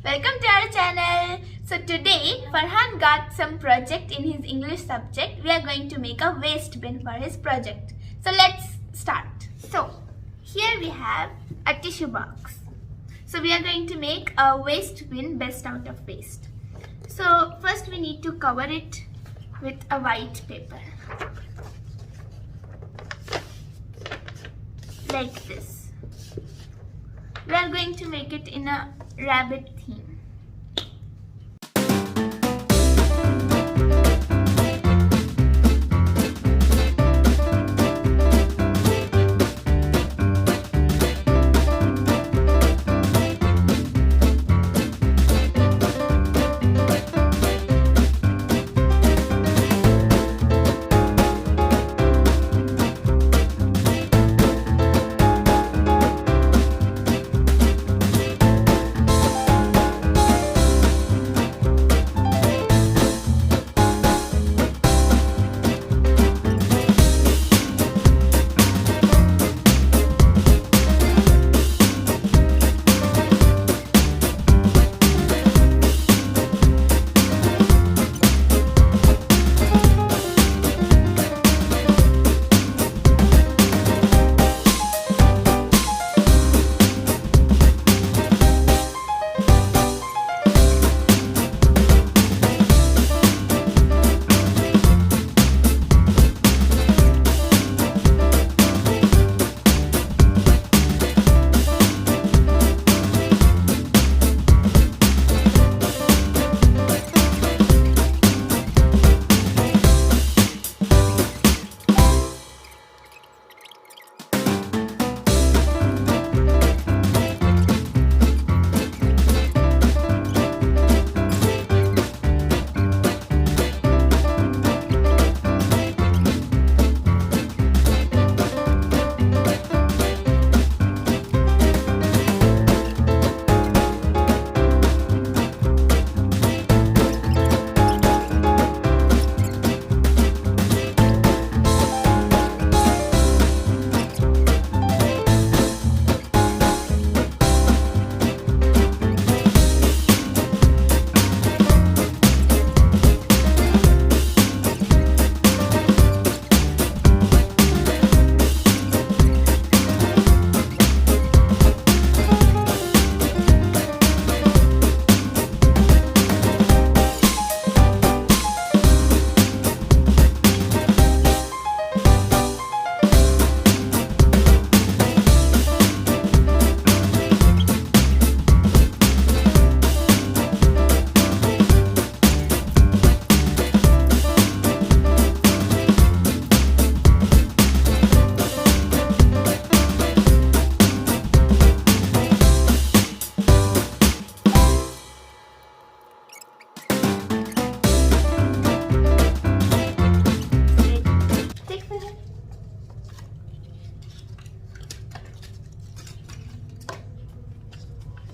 Welcome to our channel. So today Farhan got some project in his English subject. We are going to make a waste bin for his project. So let's start. So here we have a tissue box. So we are going to make a waste bin best out of waste. So first we need to cover it with a white paper. Like this. We are going to make it in a rabbit theme.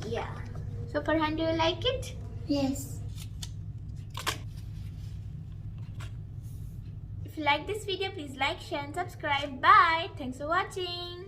Yeah. So Farhan, do you like it? Yes. If you like this video, please like, share and subscribe. Bye. Thanks for watching.